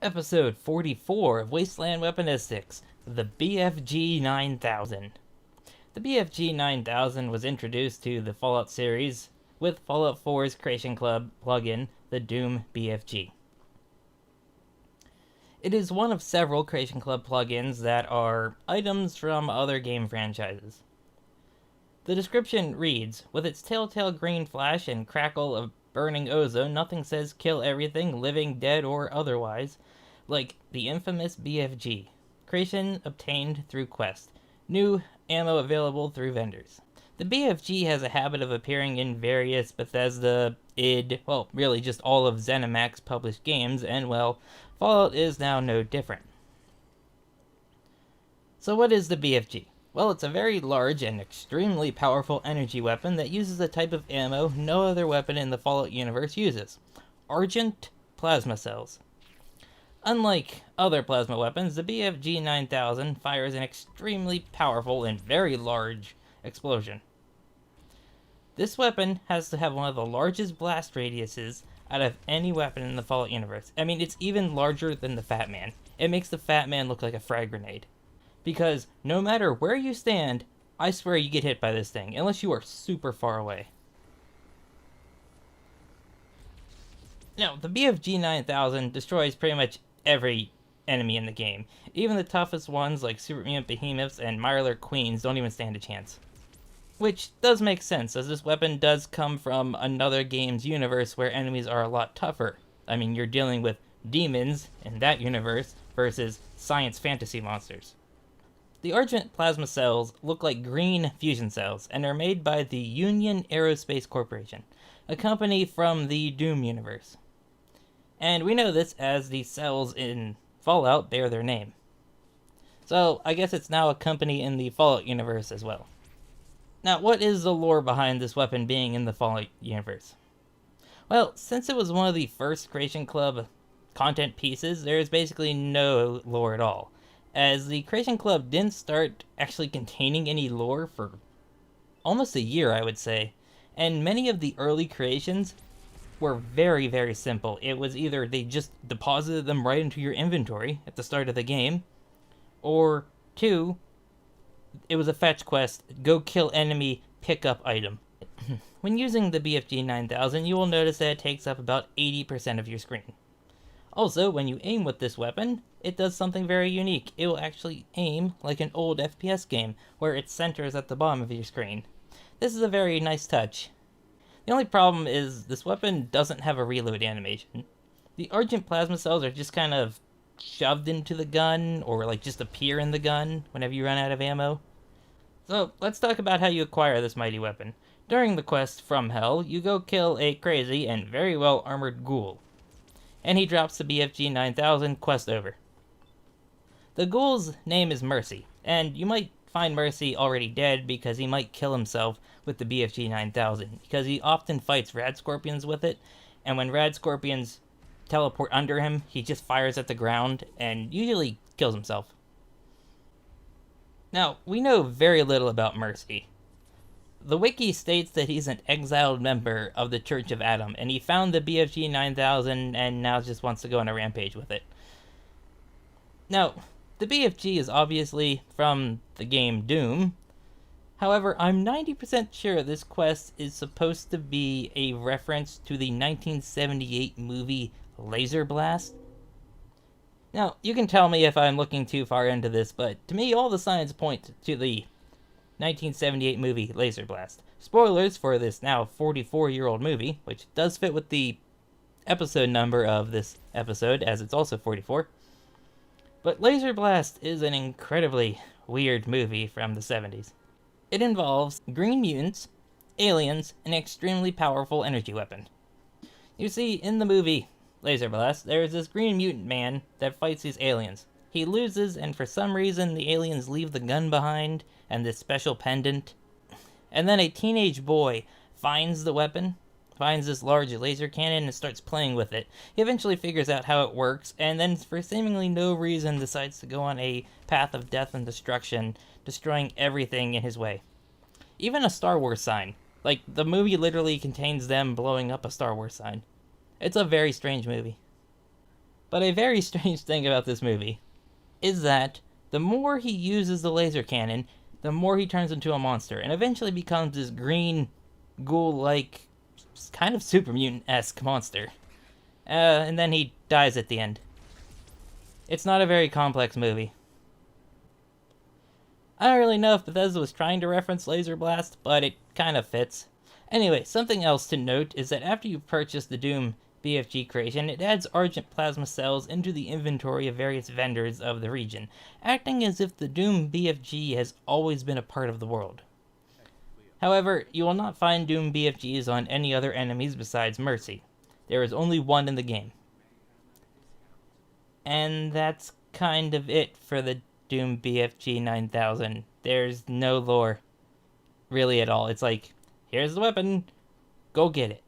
Episode 44 of Wasteland Weaponistics, the BFG-9000. The BFG-9000 was introduced to the Fallout series with Fallout 4's Creation Club plugin, the Doom BFG. It is one of several Creation Club plugins that are items from other game franchises. The description reads, with its telltale green flash and crackle of burning ozone, nothing says kill everything, living, dead, or otherwise, like the infamous BFG. Creation obtained through quest. New ammo available through vendors. The BFG has a habit of appearing in various Bethesda, id, well, really just all of ZeniMax published games, and well, Fallout is now no different. So what is the BFG? Well, it's a very large and extremely powerful energy weapon that uses a type of ammo no other weapon in the Fallout universe uses. Argent plasma cells. Unlike other plasma weapons, the BFG-9000 fires an extremely powerful and very large explosion. This weapon has to have one of the largest blast radiuses out of any weapon in the Fallout universe. I mean, it's even larger than the Fat Man. It makes the Fat Man look like a frag grenade. Because no matter where you stand, I swear you get hit by this thing, unless you are super far away. Now, the BFG-9000 destroys pretty much every enemy in the game. Even the toughest ones like Super Mutant Behemoths and Mirelurk Queens don't even stand a chance. Which does make sense, as this weapon does come from another game's universe where enemies are a lot tougher. I mean, you're dealing with demons in that universe versus science fantasy monsters. The Argent plasma cells look like green fusion cells and are made by the Union Aerospace Corporation, a company from the Doom universe. And we know this as the cells in Fallout bear their name. So I guess it's now a company in the Fallout universe as well. Now, what is the lore behind this weapon being in the Fallout universe? Well, since it was one of the first Creation Club content pieces, there is basically no lore at all, as the Creation Club didn't start actually containing any lore for almost a year, I would say, and many of the early creations were very, very simple. It was either they just deposited them right into your inventory at the start of the game, or two, it was a fetch quest, go kill enemy, pick up item. When using the BFG-9000, you will notice that it takes up about 80% of your screen. Also, when you aim with this weapon, it does something very unique. It will actually aim like an old FPS game, where it centers at the bottom of your screen. This is a very nice touch. The only problem is this weapon doesn't have a reload animation. The Argent plasma cells are just kind of shoved into the gun, or like just appear in the gun whenever you run out of ammo. So, let's talk about how you acquire this mighty weapon. During the quest From Hell, you go kill a crazy and very well armored ghoul, and he drops the BFG-9000 quest over. The ghoul's name is Mercy, and you might find Mercy already dead because he might kill himself with the BFG-9000, because he often fights rad scorpions with it, and when rad scorpions teleport under him, he just fires at the ground and usually kills himself. Now, we know very little about Mercy. The wiki states that he's an exiled member of the Church of Adam, and he found the BFG-9000 and now just wants to go on a rampage with it. Now, the BFG is obviously from the game Doom. However, I'm 90% sure this quest is supposed to be a reference to the 1978 movie Laser Blast. Now, you can tell me if I'm looking too far into this, but to me all the signs point to the 1978 movie Laser Blast. Spoilers for this now 44-year-old movie, which does fit with the episode number of this episode, as it's also 44. But Laser Blast is an incredibly weird movie from the 70s. It involves green mutants, aliens, and an extremely powerful energy weapon. You see, in the movie Laser Blast, there is this green mutant man that fights these aliens. He loses, and for some reason the aliens leave the gun behind and this special pendant. And then a teenage boy finds the weapon, finds this large laser cannon, and starts playing with it. He eventually figures out how it works, and then for seemingly no reason decides to go on a path of death and destruction, destroying everything in his way. Even a Star Wars sign. Like, the movie literally contains them blowing up a Star Wars sign. It's a very strange movie. But a very strange thing about this movie is that the more he uses the laser cannon, the more he turns into a monster, and eventually becomes this green, ghoul-like, kind of super mutant-esque monster. And then he dies at the end. It's not a very complex movie. I don't really know if Bethesda was trying to reference Laser Blast, but it kind of fits. Anyway, something else to note is that after you purchase the Doom BFG creation, it adds Argent Plasma cells into the inventory of various vendors of the region, acting as if the Doom BFG has always been a part of the world. However, you will not find Doom BFGs on any other enemies besides Mercy. There is only one in the game. And that's kind of it for the Doom BFG-9000. There's no lore, really, at all. It's like, here's the weapon, go get it.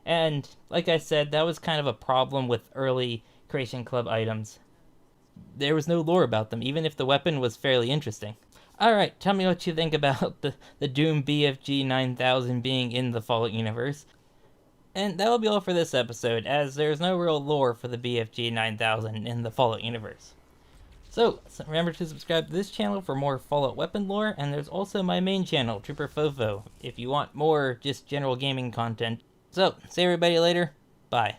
And, like I said, that was kind of a problem with early Creation Club items. There was no lore about them, even if the weapon was fairly interesting. Alright, tell me what you think about the Doom BFG-9000 being in the Fallout universe. And that will be all for this episode, as there's no real lore for the BFG-9000 in the Fallout universe. So, remember to subscribe to this channel for more Fallout weapon lore, and there's also my main channel, Trooper Fofo, if you want more just general gaming content. So, see everybody later, bye.